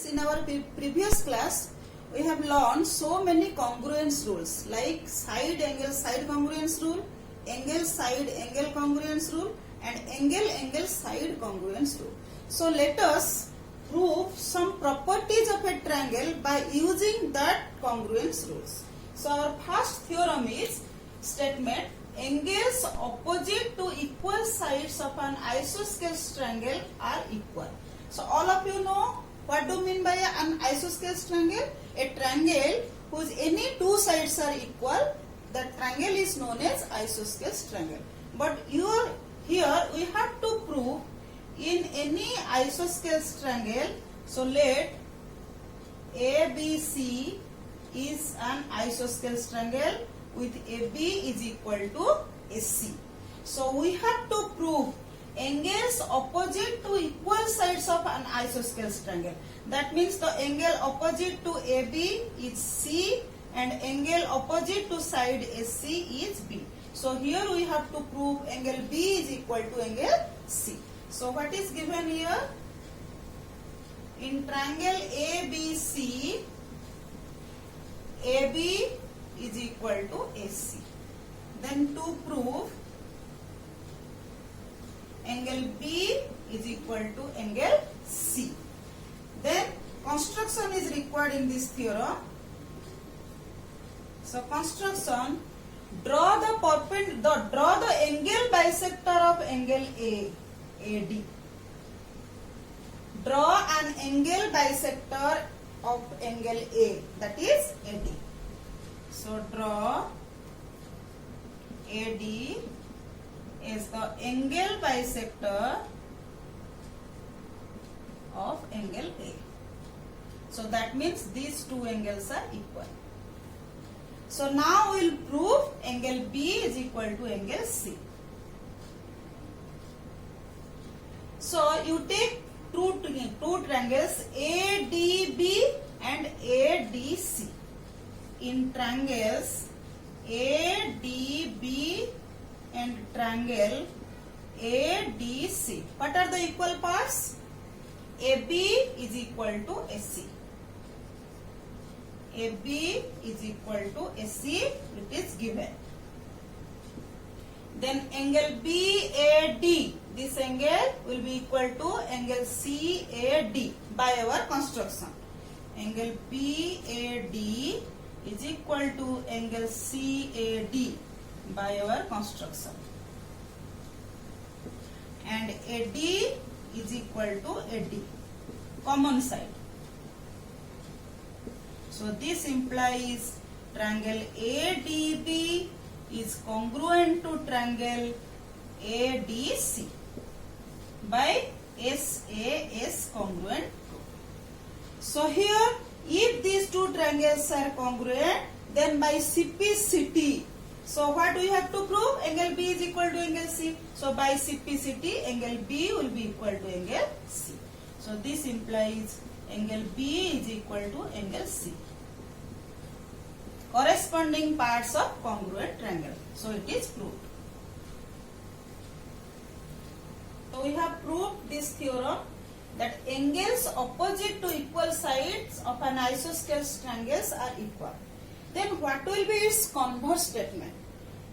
in our previous class, we have learned so many congruence rules like side congruence rule, angle side angle congruence rule, and angle side congruence rule. So let us prove some properties of a triangle by using that congruence rules. So our first theorem is statement: angles opposite to equal sides of an isosceles triangle are equal. So all of you know what do mean by an isosceles triangle? A triangle whose any two sides are equal, that triangle is known as isosceles triangle. But here we have to prove in any isosceles triangle. So let ABC is an isosceles triangle with AB is equal to AC. So we have to prove angles opposite to equal sides of an isosceles triangle. That means the angle opposite to AB is C and angle opposite to side AC is B. So here we have to prove angle B is equal to angle C. So what is given here? In triangle ABC, AB is equal to AC. Then to prove angle B is equal to angle C. Then construction is required in this theorem. So construction: draw the angle bisector of angle AD. Draw an angle bisector of angle A, that is AD. So draw AD is the angle bisector of angle A. So that means these two angles are equal. So now we will prove angle B is equal to angle C. So you take two triangles ADB and ADC. In triangles ADB and triangle ADC, what are the equal parts? AB is equal to AC. AB is equal to AC, it is given. Then angle BAD, this angle will be equal to angle CAD by our construction. Angle BAD is equal to angle CAD by our construction. And AD is equal to AD, common side. So this implies triangle ADB is congruent to triangle ADC by SAS congruent. So here, if these two triangles are congruent, then by CPCT, so what we have to prove? Angle B is equal to angle C. So by CPCT, angle B will be equal to angle C. So this implies angle B is equal to angle C. Corresponding parts of congruent triangle. So it is proved. So we have proved this theorem that angles opposite to equal sides of an isosceles triangles are equal. Then what will be its converse statement?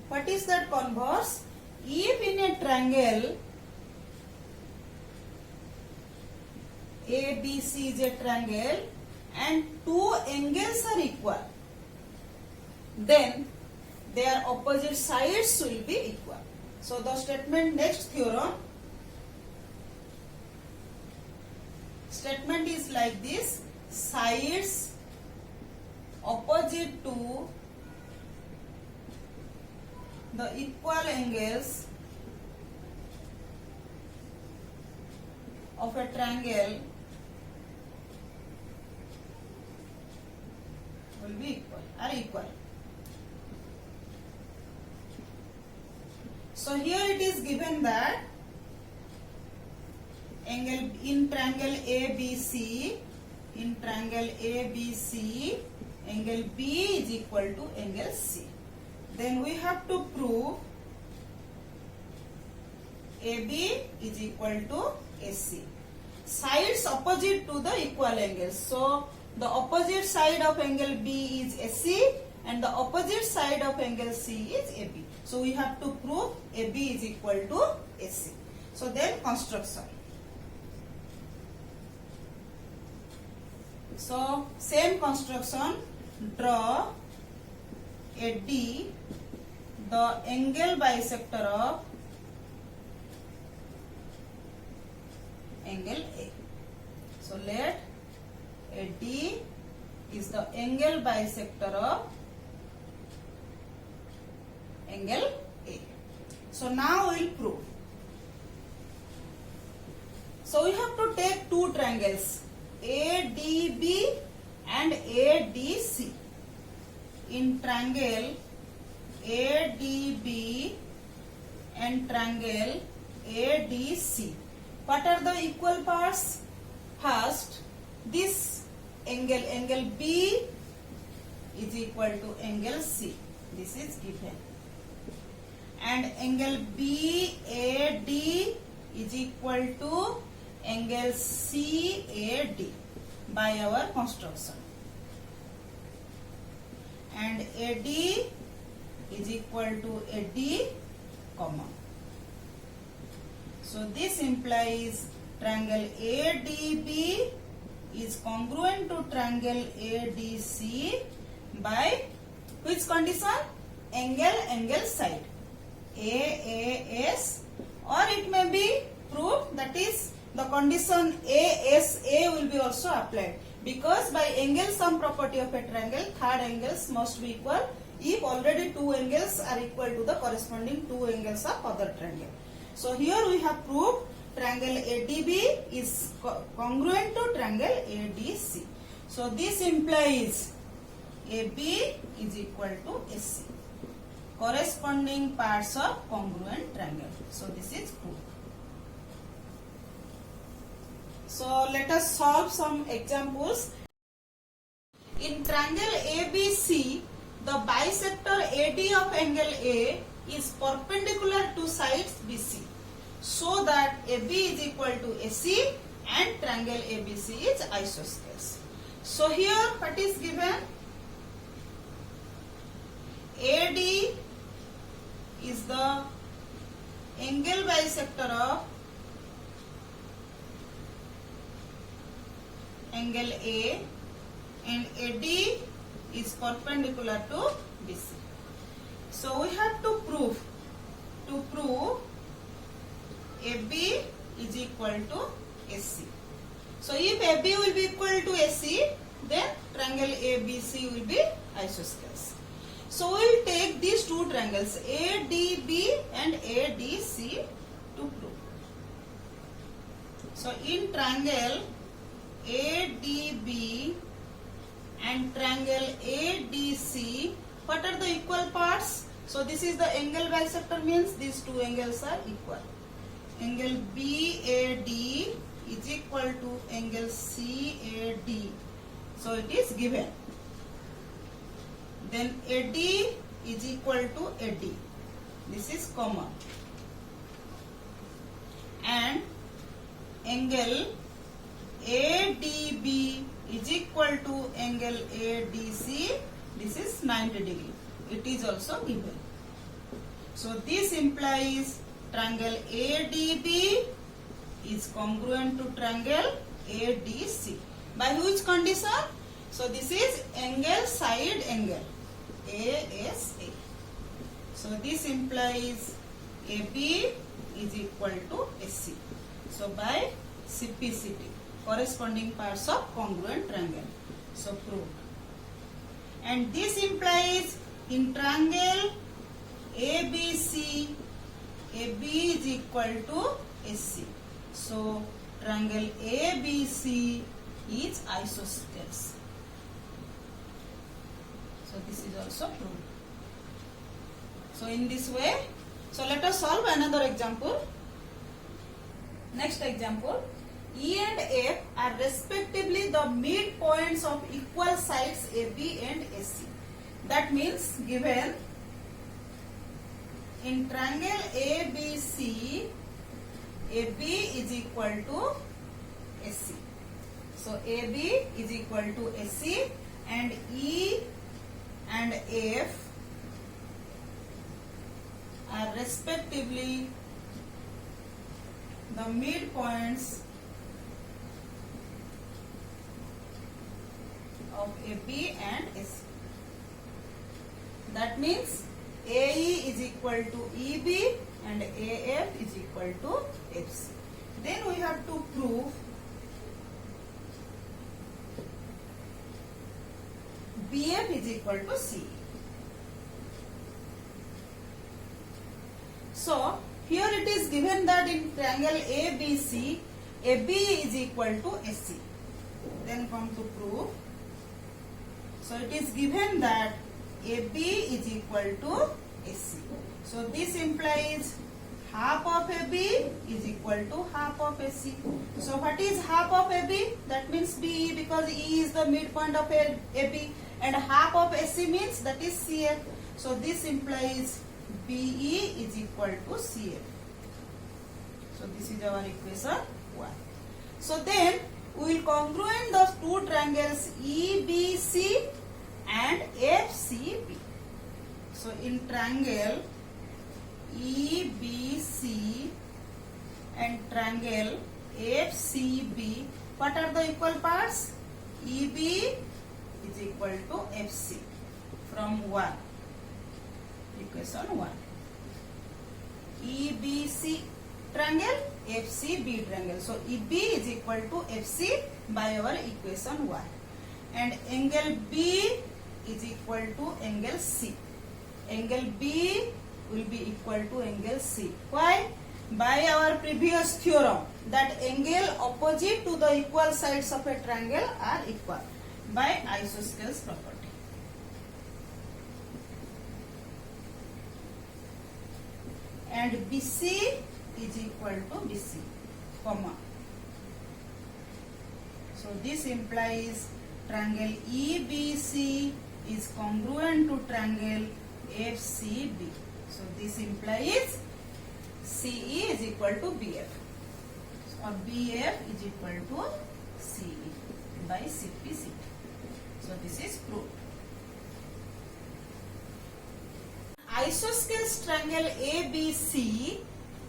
What is that converse? If in a triangle ABC is a triangle and two angles are equal, then their opposite sides will be equal. So the statement, next theorem, statement is like this: sides opposite to the equal angles of a triangle will be equal. So here it is given that angle in triangle ABC, angle B is equal to angle C. Then we have to prove AB is equal to AC. sides opposite to the equal angles. So the opposite side of angle B is AC and the opposite side of angle C is AB. So we have to prove AB is equal to AC. So then construction. So same construction, draw AD, the angle bisector of angle A. So let AD is the angle bisector of angle A. So now we will prove. So we have to take two triangles, ADB and ADC. In triangle ADB and triangle ADC, what are the equal parts? First, this angle B is equal to angle C. This is given. And angle BAD is equal to angle CAD by our construction. And AD is equal to AD, comma. So this implies triangle ADB is congruent to triangle ADC by which condition? Angle side. AAS, or it may be proved, that is the condition ASA will be also applied, because by angle sum property of a triangle, third angles must be equal if already two angles are equal to the corresponding two angles of other triangle. So here we have proved triangle ADB is congruent to triangle ADC. So this implies AB is equal to AC. Corresponding parts of congruent triangle. So this is proved. So let us solve some examples. In triangle ABC, the bisector AD of angle A is perpendicular to sides BC, so that AB is equal to AC and triangle ABC is isosceles. So here what is given? AD is the angle bisector of angle A and AD is perpendicular to BC. So we have to prove AB is equal to AC. So if AB will be equal to AC, then triangle ABC will be isosceles. So we will take these two triangles ADB and ADC to prove. So in triangle ADB and triangle ADC, what are the equal parts? So this is the angle bisector, means these two angles are equal. Angle BAD is equal to angle CAD. So it is given. Then AD is equal to AD. This is common. And angle ADB is equal to angle ADC. This is 90 degree. It is also given. So this implies triangle ADB is congruent to triangle ADC. By which condition? So this is angle side angle, ASA. So this implies AB is equal to AC. So by CPCT, corresponding parts of congruent triangle. So proved. And this implies in triangle ABC, AB is equal to AC. So triangle ABC is isosceles. So this is also proved. So in this way, so let us solve another example. Next example, E and F are respectively the midpoints of equal sides AB and AC. That means given in triangle ABC, AB is equal to AC. So AB is equal to AC, and E and F are respectively the midpoints of AB and AC. That means AE is equal to EB and AF is equal to FC. Then we have to prove BF is equal to CE. So here it is given that in triangle ABC, AB is equal to AC. Then come to prove. So it is given that AB is equal to AC. So this implies half of AB is equal to half of AC. So what is half of AB? That means BE, because E is the midpoint of AB, and half of AC means that is CF. So this implies BE is equal to CF. So this is our equation 1. So then we will congruent the two triangles EBC and FCB. So in triangle EBC and triangle FCB, what are the equal parts? EB is equal to FC from 1. Equation 1. EBC triangle, FCB triangle. So EB is equal to FC by our equation 1. And angle B is equal to angle C. Angle B will be equal to angle C. Why? By our previous theorem that angle opposite to the equal sides of a triangle are equal by isosceles property. And BC is equal to BC, comma. So this implies triangle EBC is congruent to triangle FCB. So this implies CE is equal to BF, or BF is equal to CE by CPC. So this is proved. Isosceles triangle ABC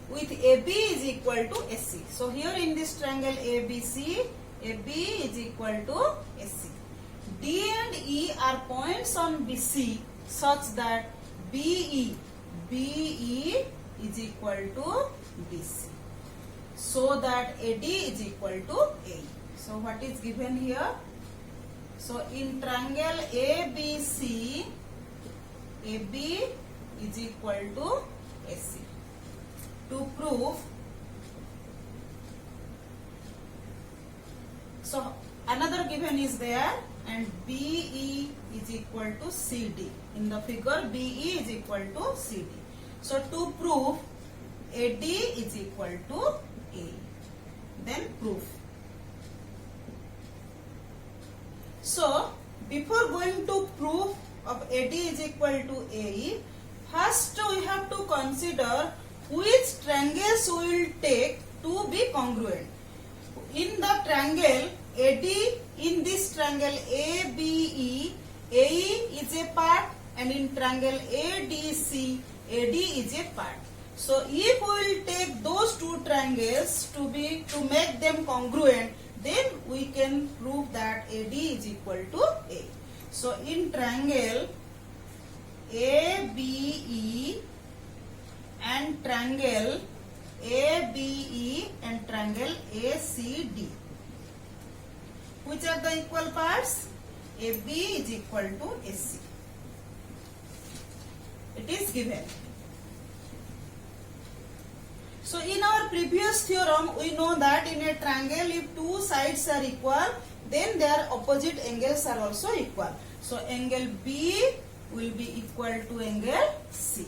with AB is equal to AC. So here in this triangle ABC, AB is equal to AC. D and E are points on BC such that BE is equal to BC. So that AD is equal to AE. So what is given here? So in triangle ABC, AB is equal to AC. To prove, so another given is there, and BE is equal to CD. In the figure, BE is equal to CD. So to prove AD is equal to AE. Then proof. So before going to proof of AD is equal to AE, first we have to consider which triangles we will take to be congruent. In the triangle AD, in this triangle ABE, AE is a part, and in triangle ADC, AD is a part. So if we will take those two triangles to make them congruent, then we can prove that AD is equal to A. So in triangle ABE and triangle ABE and triangle ACD, which are the equal parts? AB is equal to AC. It is given. So in our previous theorem, we know that in a triangle, if two sides are equal, then their opposite angles are also equal. So angle B will be equal to angle C.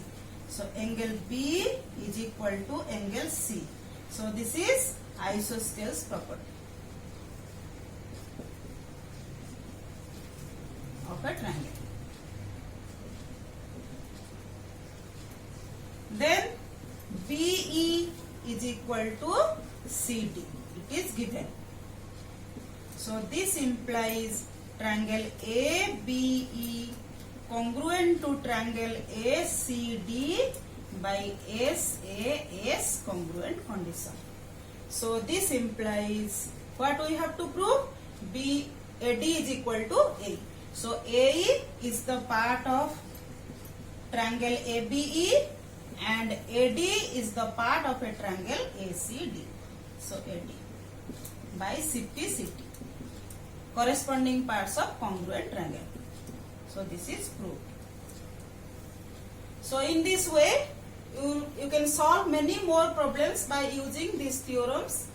So angle B is equal to angle C. So this is isosceles property of a triangle. Then BE is equal to CD. It is given. So this implies triangle ABE congruent to triangle ACD by SAS congruent condition. So this implies what we have to prove? AD is equal to A. So AE is the part of triangle ABE and AD is the part of a triangle ACD. So AD by CT corresponding parts of congruent triangle. So this is proved. So in this way you can solve many more problems by using these theorems.